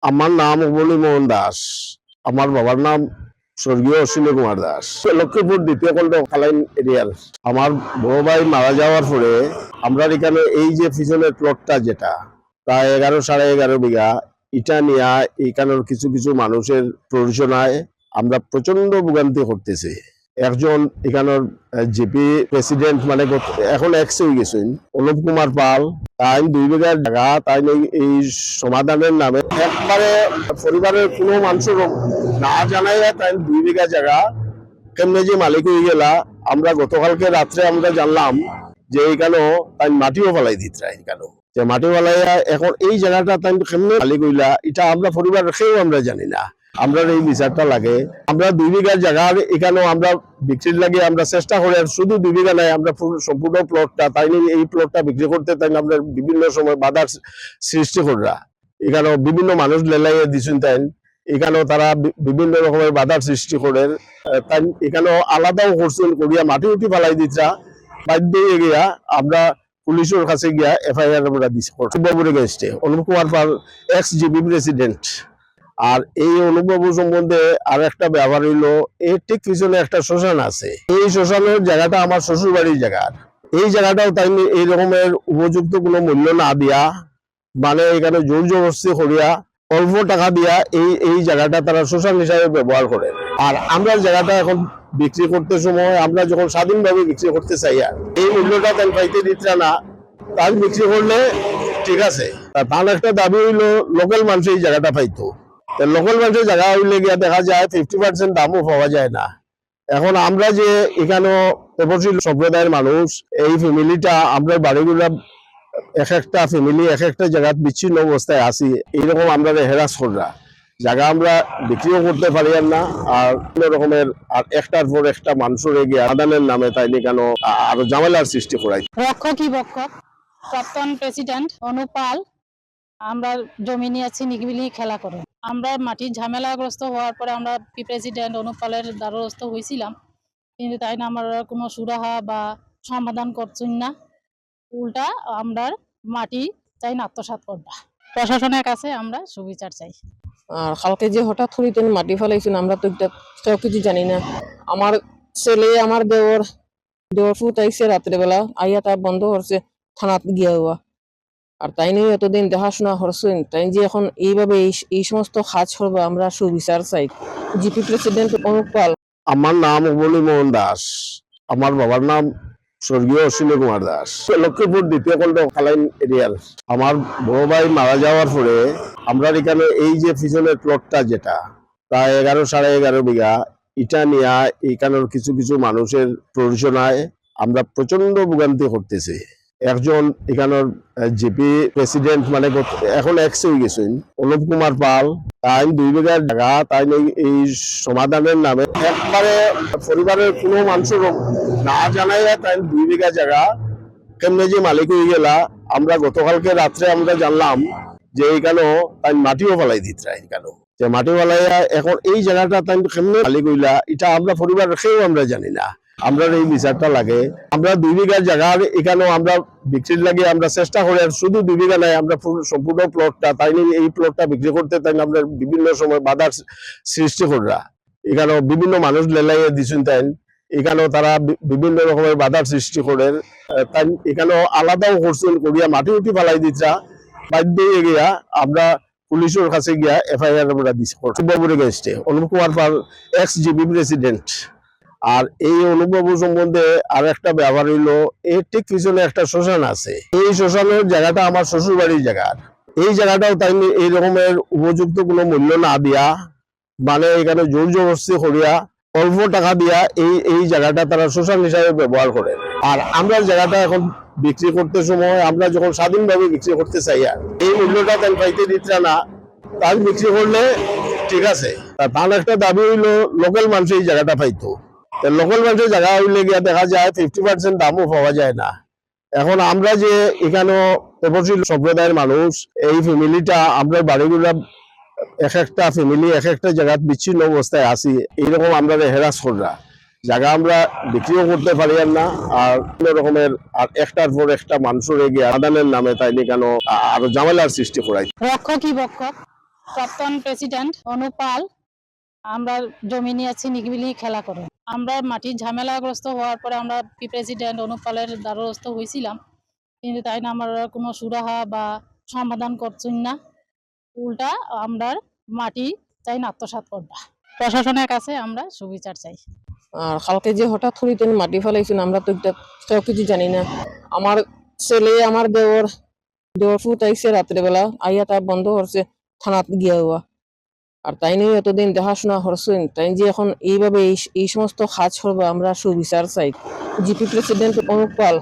আমার নাম অবনী মোহন দাস। আমার বাবার নাম স্বর্গীয় অশ্বিনী কুমার দাস। লক্ষ্মীপুর দ্বিতীয় খন্ড কালাইন এরিয়ার। আমার বড় ভাই মারা যাওয়ার পরে আমরা এখানে এই যে পিছনের প্লটটা যেটা প্রায় 11.5 বিঘা এটা নিয়ে এখানের কিছু কিছু মানুষের প্ররোচনায় আমরা প্রচন্ড ভোগান্তি করতেছি। একজন এখানের জিপি প্রেসিডেন্ট মানে এখন এক্স হয়ে গেছেন অনুপ কুমার পাল, তাই 2 বিঘার জায়গা তাই এই সমাধানের নামে একবারে পরিবারের কোনো মানুষের না জানাই তাই 2 বিঘা জায়গা কেমনে যে মালিক হয়ে গেলা। আমরা গতকালকে রাত্রে আমরা জানলাম যে এইখানে তাই মাটিও ফেলাই দিতে এখানে যে মাটি ফেলাইয়া এখন এই জায়গাটা তাই কেমনে মালিক হইলা এটা আমরা পরিবার রেখেও আমরা জানি না। আমরা এই বিচারটা লাগে আমরা 2 বিঘার জায়গা এখানেও আমরা বিক্রির লাগে আমরা চেষ্টা করি। আর শুধু 2 বিঘা নাই, আমরা সম্পূর্ণ প্লটটা তাই এই প্লটটা বিক্রি করতে তাই আমরা বিভিন্ন সময় বাধার সৃষ্টি করা। এখানেও বিভিন্ন মানুষ লেলাইয়ে দিচ্ছেন তাই এখানেও তারা বিভিন্ন রকমের বাধার সৃষ্টি করে তাই এখানেও আলাদাও করছেন করিয়া মাটি উঠি ফেলাই দিচ্ছা বাধ্য হয়ে গিয়া আমরা পুলিশের কাছে গিয়া এফআইআর আমরা দিচ্ছি বাবুর এগেইনস্টে। Anup Kumar Pal x GP president. আর এই অনুভব সম্বন্ধে আর একটা ব্যাপার হইলো এই ঠিক পিছনে একটা শ্মশান আছে। এই শ্মশানের জায়গাটা আমার শ্বশুর বাড়ির জায়গা। এই জায়গাটাও তাই এই রকমের উপযুক্ত কোনো মূল্য না দিয়া মানে এখানে জোর জবরদস্তি করিয়া অল্প টাকা দিয়া এই জায়গাটা তারা শ্মশান হিসাবে ব্যবহার করে। আর আমরা জায়গাটা এখন বিক্রি করতে সময় আমরা যখন স্বাধীনভাবে বিক্রি করতে চাই এই মূল্যটা তাই পাইতে দিতে না, তার বিক্রি করলে ঠিক আছে। তার একটা দাবি হইলো লোকাল মানুষ এই জায়গাটা পাইতো। লোকাল মানুষের জায়গা হইলে গিয়া দেখা যায় 50% দামও পাওয়া যায় না। এখন আমরা যে এখানে তপশিল সম্প্রদায়ের মানুষ এই ফ্যামিলিটা আমরা বাড়িগুলা এক একটা ফ্যামিলি এক একটা জায়গা বিচ্ছিন্ন অবস্থায় আছি। এইরকম আমরা হেরাস করা জায়গা আমরা বিক্রিও করতে পারি না। আর কোন রকমের আর একটার পর একটা মানুষের এগিয়ে আদানের নামে তাই কেন আরো ঝামেলার সৃষ্টি করাই। রক্ষকই বক্ষক প্রাক্তন প্রেসিডেন্ট অনুপ পাল আমরা জমি নিয়েছি নিগবিলি খেলা করে। আমরা মাটির ঝামেলাগ্রস্ত হওয়ার পরে আমরা প্রেসিডেন্ট অনুপ পালের দ্বারস্থ হয়েছিলাম, কিন্তু তাই না আমরা কোনো সুরাহা বা সমাধান করছেন না। উল্টা আমরা মাটি চাই না আত্মসাৎ করবা। প্রশাসনের কাছে আমরা সুবিচার চাই। আর কালকে যে হঠাৎ করে তিনি মাটি ফেলাইছেন আমরা তো সব কিছু জানি না। আমার ছেলে আমার দেওর ফুট আইসে রাত্রেবেলা আইয়া তা বন্ধ করছে থানাত গিয়া হওয়া। আর তাই নিয়ে এতদিন দেখাশোনা করছেন, তাই যে এখন এইভাবে এই সমস্ত কাজ করবো আমরা সুবিচার চাই। জিপি প্রেসিডেন্ট অনুপ পাল। আমার নাম অবনী মোহন দাস। আমার বাবার নাম স্বর্গীয় অশ্বিনী কুমার দাস। লক্ষ্মীপুর দ্বিতীয় খন্ড কালাইন এরিয়ার। আমার বড় ভাই মারা যাওয়ার পরে আমরা এখানে এই যে পিছনের প্লটটা যেটা প্রায় 11.5 বিঘা এটা নিয়ে এখানের কিছু কিছু মানুষের প্ররোচনায় আমরা প্রচন্ড ভোগান্তি করতেছি। একজন এখানের জিপি প্রেসিডেন্ট মানে এখন এক্স হয়ে গেছেন অনুপ কুমার পাল, তাই 2 বিঘার জায়গা তাই এই সমাধানের নামে একবারে পরিবারের কোনো মানুষের না জানাই তাই 2 বিঘা জায়গা কেমনে যে মালিক হয়ে গেলা। আমরা গতকালকে রাত্রে আমরা জানলাম যে এইখানে তাই মাটিও ফেলাই দিতে এখানে যে মাটি ফেলাইয়া এখন এই জায়গাটা তাই কেমনে মালিক হইলা এটা আমরা পরিবার রেখেও আমরা জানি না। আমরা এই বিচারটা লাগে আমরা 2 বিঘার জায়গা এখানেও আমরা বিক্রির লাগে আমরা চেষ্টা করি। আর শুধু 2 বিঘা নাই, আমরা সম্পূর্ণ প্লটটা তাই এই প্লটটা বিক্রি করতে তাই আমরা বিভিন্ন সময় বাধার সৃষ্টি করা। এখানেও বিভিন্ন মানুষ লেলাইয়ে দিচ্ছেন তাই এখানেও তারা বিভিন্ন রকমের বাধার সৃষ্টি করে তাই এখানেও আলাদাও করছেন করিয়া মাটি উঠি ফেলাই দিচ্ছা বাধ্য হয়ে গিয়া আমরা পুলিশের কাছে গিয়া এফআইআর আমরা দিচ্ছি বাবুর এগেইনস্টে। Anup Kumar Pal x GP president. আর এই অনুভব সম্বন্ধে আর একটা ব্যাপার হইলো এই ঠিক পিছনে একটা শ্মশান আছে। এই শ্মশানের জায়গাটা আমার শ্বশুর বাড়ির জায়গা। এই জায়গাটাও তাই এই রকমের উপযুক্ত কোনো মূল্য না দিয়া মানে এখানে জোর জবরদস্তি করিয়া অল্প টাকা দিয়া এই জায়গাটা তারা শ্মশান হিসাবে ব্যবহার করে। আর আমরা জায়গাটা এখন বিক্রি করতে সময় আমরা যখন স্বাধীনভাবে বিক্রি করতে চাই এই মূল্যটা তাই পাইতে দিতে না, তার বিক্রি করলে ঠিক আছে। তার একটা দাবি হইলো লোকাল মানুষ এই জায়গাটা পাইতো। লোকাল মানুষের জায়গা হইলে গিয়া দেখা যায় 50% দামও পাওয়া যায় না। এখন আমরা যে এখানে তপশিল সম্প্রদায়ের মানুষ এই ফ্যামিলিটা আমরা বাড়িগুলা এক একটা ফ্যামিলি এক একটা জায়গা বিচ্ছিন্ন অবস্থায় আছি। এইরকম আমরা হেরাস করা জায়গা আমরা বিক্রিও করতে পারি না। আর কোন রকমের আর একটার পর একটা মানুষের এগিয়ে আদানের নামে তাই কেন আরো ঝামেলার সৃষ্টি করাই। রক্ষকই বক্ষক প্রাক্তন প্রেসিডেন্ট অনুপাল আমরা জমি নিয়েছি নিকিবিলি খেলা করে। আমরা মাটির ঝামেলাগ্রস্ত হওয়ার পরে আমরা প্রেসিডেন্ট অনুপালের দ্বারস্থ হয়েছিলাম, কিন্তু তাই না আমরা কোনো সুরাহা বা সমাধান করছেন না। উল্টা আমরা মাটি চাই না আত্মসাৎ করবা। প্রশাসনের কাছে আমরা সুবিচার চাই। আর কালকে যে হঠাৎ করে মাটি ফেলাইছেন আমরা তো এটা কেউ কিছু জানি না। আমার ছেলে আমার দেওর ফুট আইসে রাত্রেবেলা আইয়া তা বন্ধ করছে থানাত গিয়া হওয়া। আর তাই নিয়ে এতদিন দেখাশোনা করছেন, তাই যে এখন এইভাবে এই সমস্ত কাজ করবো আমরা সুবিচার চাই। জিপি প্রেসিডেন্ট অনুপ পাল